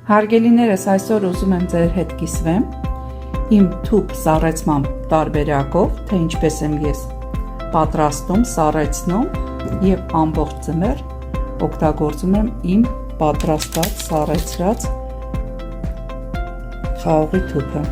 Հարգելիներս, այսօր ուզում եմ ձեր հետ կիսվեմ իմ թուփ սառեցման տարբերակով, թե ինչպես եմ ես պատրաստում, սառեցնում եւ ամբողջ ձմեռ օգտագործում եմ իմ պատրաստած սառեցրած խաղողի թուփը։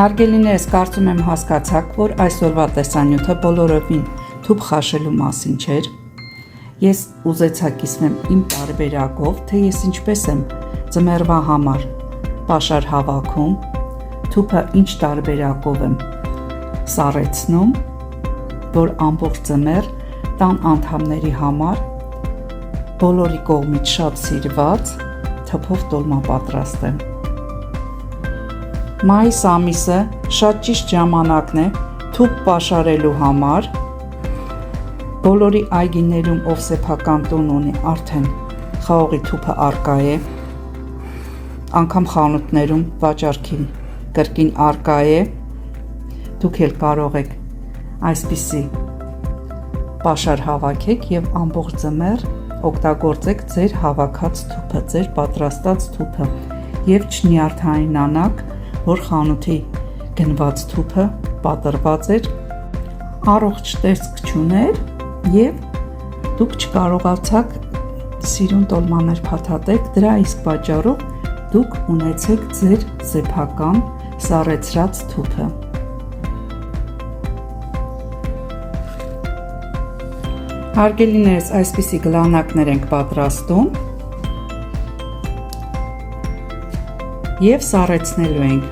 Հարգելիներս, կարծում եմ հասկացաք, որ այսօրվա տեսանյութը բոլորովին թուփ խաշելու մասին չէր։ Ես ուզեցա կիսվեմ իմ տարբերակով, թե ես ինչպես եմ ձմեռվա համար պաշար հավաքում, թուփը ինչ տարբերակով եմ սառեցնում, որ ամբողջ ձմեռ տան անդամների համար բոլորի կողմից շատ սիրված թփով տոլմա պատրաստեմ։ Մայիս ամիսը շատ ճիշտ ժամանակն է թուփ պաշարելու համար։ Բոլորի այգիներում, ով սեփական տուն ունի, արդեն խաղողի թուփը առկա է։ Անգամ խանութներում վաճառքի կրկին առկա է։ Դուք էլ կարող եք այսպիսի պաշար հավաքեք եւ ամբողջ ձմեռ օգտագործեք ձեր հավաքած թուփը, ձեր պատրաստած թուփը եւ չնյարդայնանաք, որ խանութի գնված թուփը պատրված էր, առողջ տեսք չուներ եւ դուք չկարողացաք սիրուն տոլմաներ փաթաթել, դրա իսկ պատճառով դուք ունեցեք ձեր սեփական սառեցրած թուփը։ Հարգելիներս, այսպիսի գլանակներ ենք պատրաստում եւ սառեցնելու ենք։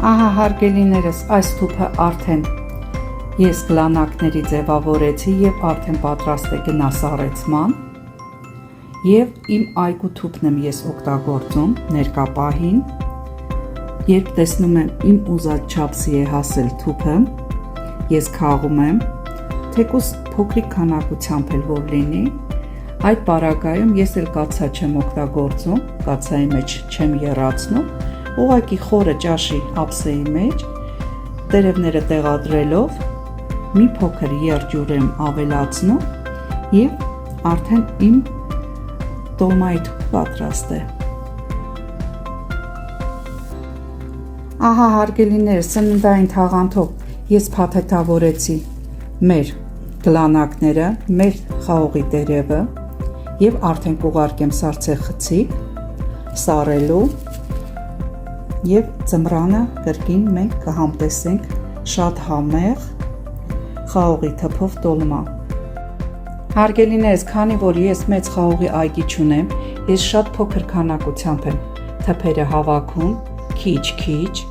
Ահա հարգելիներս, այս թուփը արդեն ես գլանակների ձևավորեցի եւ արդեն պատրաստ է գնա սառեցման։ Եվ իմ այգու թուփն եմ ես օգտագործում ներկա պահին, երբ տեսնում եմ իմ ուզած չափսի է հասել թուփը, ես քաղում եմ, թեկուզ փոքրիկ քանակությամբ էլ որ լինի, այդ պարագայում ես էլ կաթսա չեմ օգտագործում, կաթսայի մեջ չեմ եռացնում, ուղղակի խորը ճաշի ափսեի մեջ, տերևները տեղադրելով, մի փոքր երջուր եմ ավելացնում եւ արդեն իմ տոլմայի թուփ պատրաստ է։ Ահա հարգելիներս, սննդային թաղանթով ես փաթեթավորեցի մեր գլանակները, մեր խաղողի տերևը եւ արդեն կուղարկեմ սառցե խցիկ սառելու եւ ձմռանը կրկին մենք կհամտեսենք շատ համեղ խաղողի թփով տոլմա։ Հարգելիներս, քանի որ ես մեծ խաղողի այգի չունեմ, ես շատ փոքր քանակությամբ եմ թփերը հավաքում, քիչ,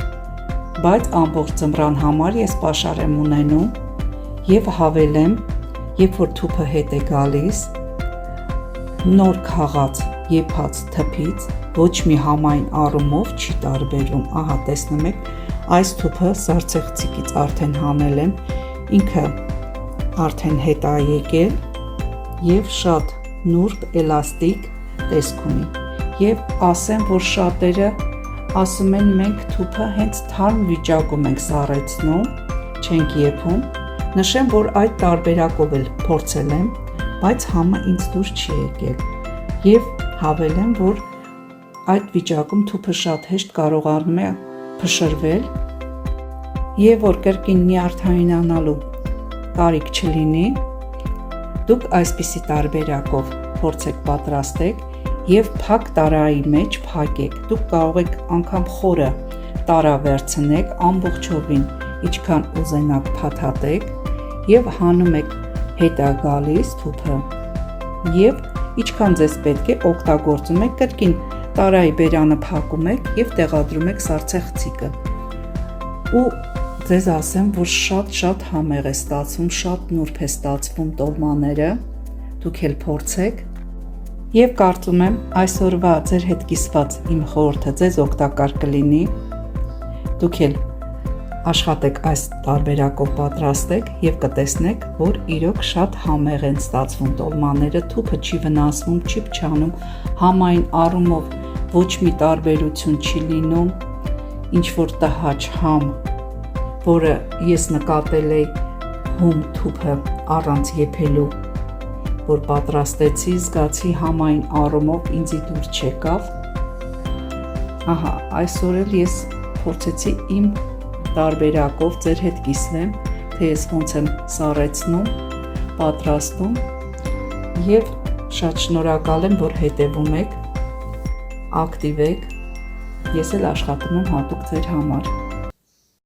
բայց ամբողջ ձմռան համար ես պաշար եմ ունենում եւ հավելեմ, երբ որ թուփը հետ է գալիս, նոր քաղած եփած թփից ոչ մի համային առումով չի տարբերվում։ Ահա տեսնում եք, այս թուփը սառցե խցիկից արդեն հանել եմ, ինքը արդեն հետ է եկել եւ շատ նուրբ, էլաստիկ տեսք ունի։ Եվ ասեմ, որ շատերը ասում են մենք թուփը հենց թարմ վիճակում ենք սառեցնում, չենք եփում։ Նշեմ, որ այդ տարբերակով էլ փորձել եմ, բայց համը ինձ դուր չի եկել։ Եվ հավելեմ, որ այդ վիճակում թուփը շատ հեշտ կարողանում է փշրվել եւ որ կրկին նյարդայնանալու կարիք չլինի, դուք այսպիսի տարբերակով փորձեք պատրաստեք եւ փակ տարայի մեջ փակեք։ Դուք կարող եք անգամ խորը տարա վերցնեք, ամբողջովին ինչքան ուզենաք փաթաթեք եւ հանում եք հետա գալիս թուփը եւ ինչքան ձեզ պետք է օգտագործում եք, կրկին տարայի բերանը փակում եք եւ տեղադրում եք սառցեխցիկը։ Ու ձեզ ասեմ, որ շատ համեղ է ստացվում, շատ նուրբ է ստացվում տոլմաները, դուք էլ փորձեք եւ կարծում եմ այսօրվա ձեր հետ կիսված իմ խորհուրդը ձեզ օգտակար կլինի։ Դուք էլ աշխատեք այս տարբերակով պատրաստեք եւ կտեսնեք, որ իրոք շատ համեղ են ստացվում տոլմաները, թուփը չի վնասվում, չի փչանում, համային առումով ոչ մի տարբերություն չի լինում, ինչ որ տհաճ համ, որը ես նկատել էի հում թուփը առանց եփելու, որ պատրաստեցի, զգացի համային առումով ինձի դուր չեկավ։ Ահա, այսօր էլ ես փորձեցի իմ տարբերակով ձեր հետ կիսվեմ, թե ես ոնց եմ սառեցնում, պատրաստում եւ շատ շնորհակալ եմ, որ հետևում եք, ակտիվ եք, ես էլ աշխատում եմ հատուկ ձեր համար։